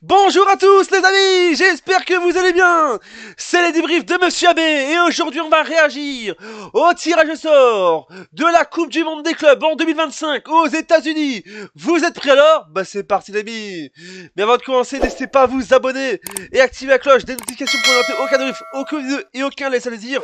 Bonjour à tous les amis, j'espère que vous allez bien. C'est les débriefs de Monsieur Abbé et aujourd'hui on va réagir au tirage au sort de la Coupe du Monde des clubs en 2025 aux États-Unis. Vous êtes prêts alors? Bah c'est parti les amis. Mais avant de commencer, n'hésitez pas à vous abonner et activer la cloche des notifications pour ne rater aucun débrief, aucun vidéo et aucun laisse à désir.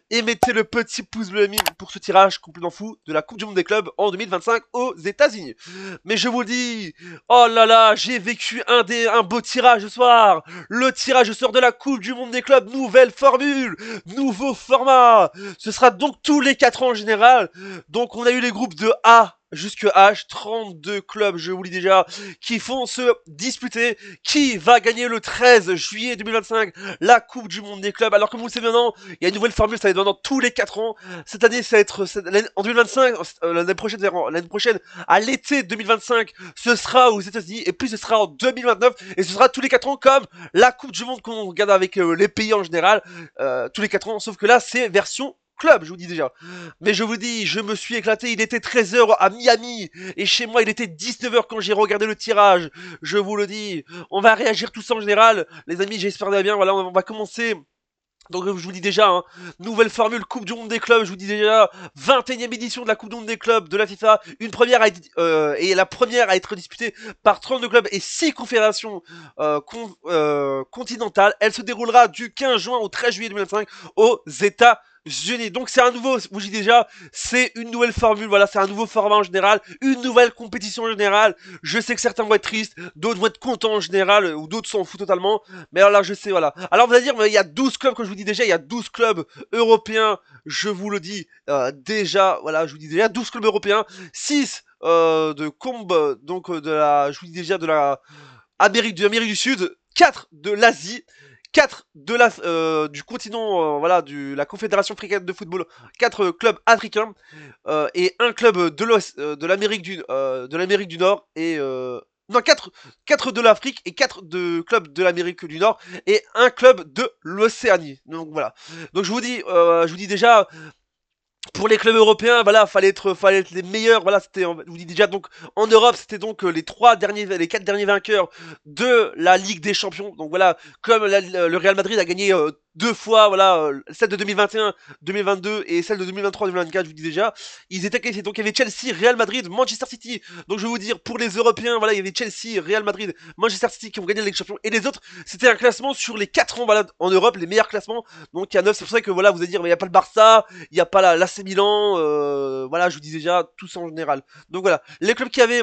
Et mettez le petit pouce bleu ami pour ce tirage complètement fou de la Coupe du Monde des clubs en 2025 aux États-Unis. Mais je vous le dis, oh là là, j'ai vécu un beau tirage ce soir. Le tirage au sort de la Coupe du Monde des clubs, nouvelle formule, nouveau format. Ce sera donc tous les 4 ans en général. Donc on a eu les groupes de A jusque H, 32 clubs, je vous le dis déjà, qui font se disputer qui va gagner le 13 juillet 2025 la Coupe du Monde des clubs. Alors comme vous le savez maintenant, il y a une nouvelle formule, ça va être maintenant tous les 4 ans. Cette année, ça va être en 2025, l'année prochaine, à l'été 2025, ce sera aux États-Unis et puis ce sera en 2029 et ce sera tous les 4 ans comme la Coupe du Monde qu'on regarde avec les pays en général, tous les 4 ans, sauf que là c'est version club, je vous dis déjà. Mais je vous dis, je me suis éclaté, il était 13h à Miami et chez moi il était 19h quand j'ai regardé le tirage. Je vous le dis, on va réagir tous en général. Les amis, j'espère bien, voilà, on va commencer. Donc je vous dis déjà, hein, nouvelle formule Coupe du Monde des clubs, je vous dis déjà, 21e édition de la Coupe du Monde des clubs de la FIFA, une première et la première à être disputée par 32 clubs et 6 confédérations continentales. Elle se déroulera du 15 juin au 13 juillet 2025 aux États-Unis. Donc c'est un nouveau, je vous dis déjà, c'est une nouvelle formule, voilà, c'est un nouveau format en général, une nouvelle compétition en général. Je sais que certains vont être tristes, d'autres vont être contents en général, ou d'autres s'en foutent totalement. Mais alors là, je sais, voilà. Alors, vous allez dire, mais il y a 12 clubs, comme je vous dis déjà, il y a 12 clubs européens, je vous le dis déjà, voilà, je vous dis déjà, 12 clubs européens, 6 de Combe, donc je vous dis déjà, de l'Amérique du Sud, 4 de l'Asie, 4 du continent, voilà, la Confédération africaine de football, 4 clubs africains, et un club de l'Amérique du Nord, et non, 4 de l'Afrique et 4 de clubs de l'Amérique du Nord et un club de l'Océanie. Donc voilà. Donc je vous dis déjà, pour les clubs européens, voilà, fallait être les meilleurs. Voilà, je vous dis déjà, donc en Europe, c'était donc les 4 derniers vainqueurs de la Ligue des Champions. Donc voilà, comme le Real Madrid a gagné 2 fois, voilà, celle de 2021, 2022 et celle de 2023, 2024, je vous dis déjà, ils étaient qualifiés. Donc il y avait Chelsea, Real Madrid, Manchester City. Donc je vais vous dire, pour les Européens, voilà, il y avait Chelsea, Real Madrid, Manchester City qui ont gagné la Ligue des Champions. Et les autres, c'était un classement sur les 4 ans, voilà, en Europe, les meilleurs classements. Donc il y a 9, c'est pour ça que voilà, vous allez dire, mais il n'y a pas le Barça, il n'y a pas l'AC Milan, voilà, je vous dis déjà, tout ça en général. Donc voilà, les clubs qui avaient...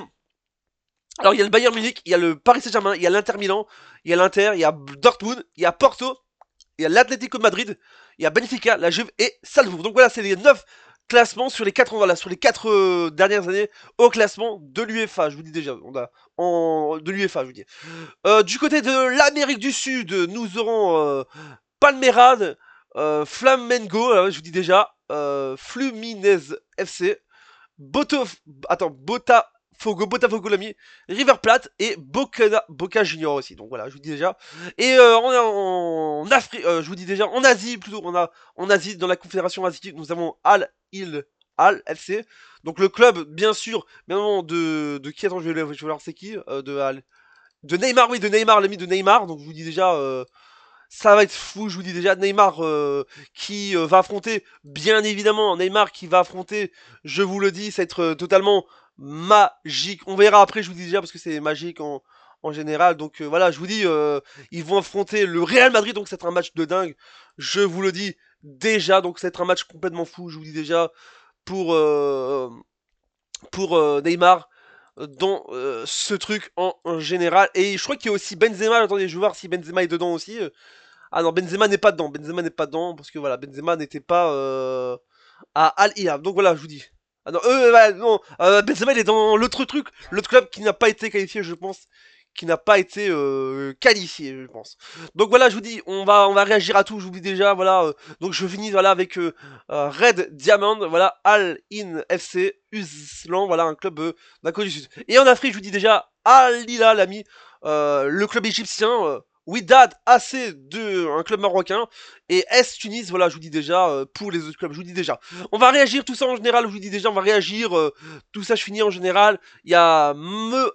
Alors il y a le Bayern Munich, il y a le Paris Saint-Germain, il y a l'Inter Milan, il y a l'Inter, il y a Dortmund, il y a Porto, il y a l'Atlético de Madrid, il y a Benfica, la Juve et Salzbourg. Donc voilà, c'est les 9 classements sur les 4 voilà, sur les 4 dernières années au classement de l'UEFA, je vous dis déjà, de l'UEFA, je vous dis. Du côté de l'Amérique du Sud, nous aurons Palmeiras, Flamengo, je vous dis déjà, Fluminense FC, Boto, Botafogo l'ami, River Plate et Boca Junior aussi. Donc voilà, je vous dis déjà. Et en Afrique, je vous dis déjà, en Asie plutôt, en Asie, dans la Confédération asiatique, nous avons Al FC. Donc le club, bien sûr, bien évidemment, de qui, attends, je vais voir c'est qui, de Neymar, oui, de Neymar, l'ami de Neymar. Donc je vous dis déjà, ça va être fou, je vous dis déjà, Neymar qui va affronter, bien évidemment, Neymar qui va affronter, je vous le dis, ça va être totalement magique. On verra après, je vous dis déjà, parce que c'est magique en général. Donc voilà, je vous dis, ils vont affronter le Real Madrid, donc ça va être un match de dingue, je vous le dis déjà, donc ça va être un match complètement fou, je vous dis déjà, pour, euh, pour Neymar dans ce truc en général. Et je crois qu'il y a aussi Benzema, attendez, je vais voir si Benzema est dedans aussi. Ah non, Benzema n'est pas dedans. Benzema n'est pas dedans parce que voilà, Benzema n'était pas à Al Hilal. Donc voilà, je vous dis. Ah non, non, Benzema il est dans l'autre truc, l'autre club qui n'a pas été qualifié, je pense, qui n'a pas été qualifié, je pense. Donc voilà, je vous dis, on va réagir à tout. Je vous dis déjà, voilà. Donc je finis voilà avec Red Diamond, voilà, Al In FC Uslan, voilà un club d'un côté du Sud. Et en Afrique, je vous dis déjà Al Hilal, l'ami, le club égyptien. Wydad AC de un club marocain et S Tunis, voilà, je vous dis déjà pour les autres clubs, je vous dis déjà. On va réagir tout ça en général, je vous dis déjà, on va réagir tout ça je finis en général. Il y a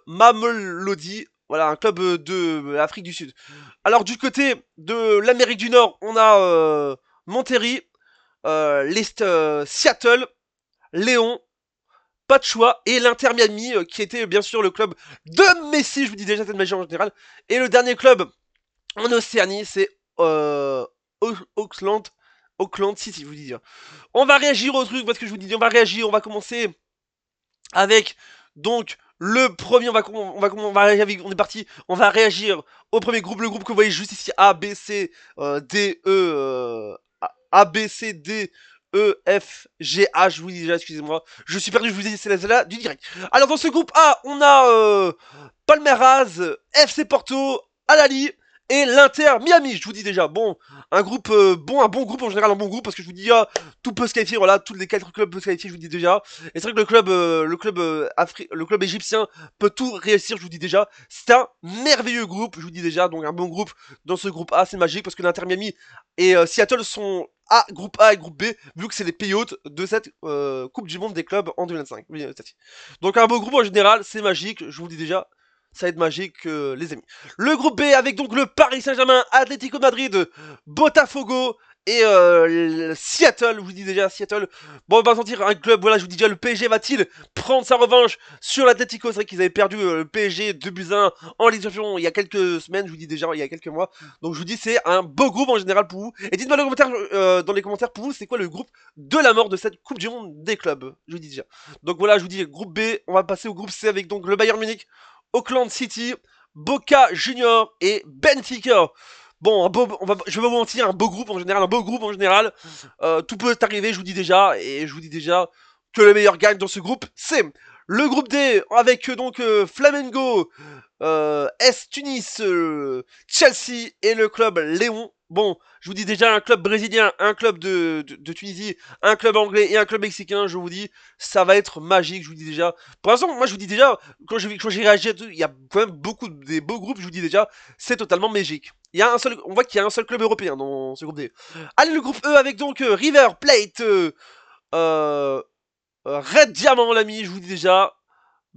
Mamelodi Voilà, un club de l'Afrique du Sud. Alors du côté de l'Amérique du Nord, on a Monterrey, Seattle, Léon, pas de choix, et l'Inter Miami, qui était bien sûr le club de Messi, je vous dis déjà cette magie en général. Et le dernier club en Océanie, c'est Auckland, Auckland City, je vous dis. On va réagir au truc, parce que je vous dis, on va réagir, on va commencer avec donc le premier, on est parti, on va réagir au premier groupe, le groupe que vous voyez juste ici, A, B, C, D, E, A, B, C, D, E, F, G, H, je vous dis déjà, excusez-moi, je suis perdu, je vous ai dit, c'est là du direct. Alors dans ce groupe A, on a Palmeiras, FC Porto, Al-Ahly, et l'Inter Miami, je vous dis déjà, bon, un groupe, un bon groupe en général, un bon groupe, parce que je vous dis, tout peut se qualifier, voilà, tous les 4 clubs peuvent se qualifier, je vous dis déjà. Et c'est vrai que le club égyptien peut tout réussir, je vous dis déjà. C'est un merveilleux groupe, je vous dis déjà, donc un bon groupe. Dans ce groupe A, c'est magique, parce que l'Inter Miami et Seattle sont groupe A et groupe B, vu que c'est les pays hôtes de cette Coupe du Monde des clubs en 2025. Donc un beau groupe en général, c'est magique, je vous dis déjà. Ça va être magique, les amis. Le groupe B avec donc le Paris Saint-Germain, Atlético Madrid, Botafogo et Seattle. Je vous dis déjà Seattle. Bon, on va sentir un club. Voilà, je vous dis déjà, le PSG va-t-il prendre sa revanche sur l'Atlético? C'est vrai qu'ils avaient perdu le PSG 2-1 en Ligue des Champions il y a quelques semaines. Je vous dis déjà, il y a quelques mois. Donc je vous dis, c'est un beau groupe en général pour vous. Et dites-moi dans les commentaires pour vous, c'est quoi le groupe de la mort de cette Coupe du Monde des clubs? Je vous dis déjà. Donc voilà, je vous dis groupe B. On va passer au groupe C avec donc le Bayern Munich, Auckland City, Boca Junior et Benfica. Bon, je vais vous mentir, un beau groupe en général, tout peut arriver, je vous dis déjà, et je vous dis déjà que le meilleur gagne dans ce groupe, c'est le groupe D, avec donc Flamengo, S Tunis, Chelsea et le club Léon. Bon, je vous dis déjà un club brésilien, un club de Tunisie, un club anglais et un club mexicain, je vous dis, ça va être magique, je vous dis déjà. Pour l'instant, moi je vous dis déjà, quand j'ai réagi à tout, il y a quand même beaucoup des beaux groupes, je vous dis déjà, c'est totalement magique. On voit qu'il y a un seul club européen dans ce groupe D. Allez, le groupe E avec donc River Plate, Red Diamant, l'ami, je vous dis déjà.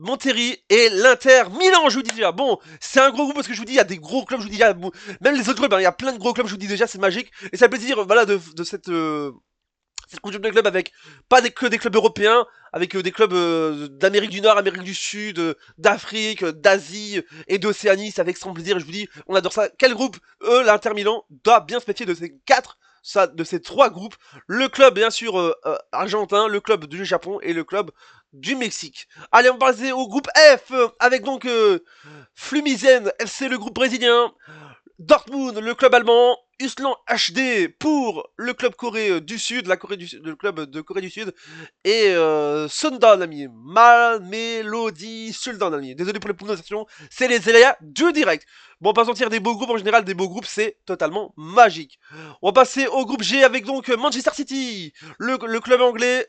Monterrey et l'Inter Milan, je vous dis déjà. Bon, c'est un gros groupe parce que je vous dis, il y a des gros clubs, je vous dis déjà. Bon, même les autres clubs, il y a plein de gros clubs, je vous dis déjà, c'est magique. Et ça fait plaisir, voilà, de cette Coupe du Monde des clubs avec pas que des clubs européens, avec des clubs d'Amérique du Nord, Amérique du Sud, d'Afrique, d'Asie et d'Océanie. C'est avec grand plaisir. Et je vous dis, on adore ça. Quel groupe? L'Inter Milan doit bien se méfier de ces de ces 3 groupes. Le club, bien sûr, argentin, le club du Japon et le club du Mexique. Allez, on va passer au groupe F avec donc Fluminense FC, le groupe brésilien. Dortmund, le club allemand, Uslan HD pour le club Corée du Sud, le club de Corée du Sud, et Sundan, ami, Mamelody Sultan, ami. Désolé pour les prononciations, c'est les aléas du direct. Bon, on va pas sentir des beaux groupes, en général, des beaux groupes, c'est totalement magique. On va passer au groupe G avec donc Manchester City, le club anglais,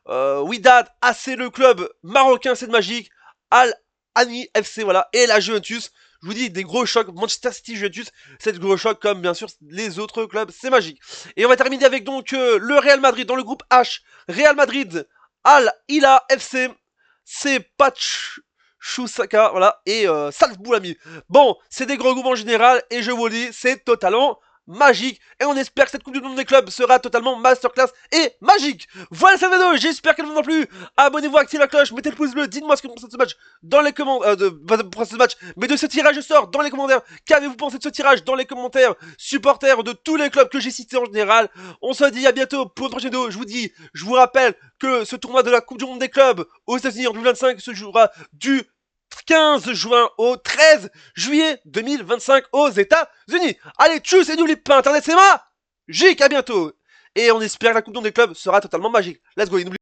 Wydad AC, le club marocain, c'est magique, Al-Ani FC, voilà, et la Juventus. Je vous dis, des gros chocs, Manchester City, Juventus, c'est des gros chocs comme bien sûr les autres clubs, c'est magique. Et on va terminer avec donc le Real Madrid dans le groupe H. Real Madrid, Al-Hilal FC, c'est Pachuca, voilà, et Salzbourg, ami. Bon, c'est des gros groupes en général, et je vous le dis, c'est totalement magique. Et on espère que cette Coupe du Monde des clubs sera totalement masterclass et magique. Voilà cette vidéo, j'espère qu'elle vous a plu. Abonnez-vous, activez la cloche, mettez le pouce bleu, dites-moi ce que vous pensez de ce match dans les commentaires, mais de ce tirage au sort dans les commentaires. Qu'avez-vous pensé de ce tirage dans les commentaires? Supporters de tous les clubs que j'ai cités en général. On se dit à bientôt pour une prochaine vidéo. Je vous rappelle que ce tournoi de la Coupe du Monde des clubs aux États-Unis en 2025 se jouera du 15 juin au 13 juillet 2025 aux États-Unis. Allez, tchuss et n'oubliez pas, Internet c'est magique, à bientôt. Et on espère que la Coupe du Monde des clubs sera totalement magique. Let's go, n'oubliez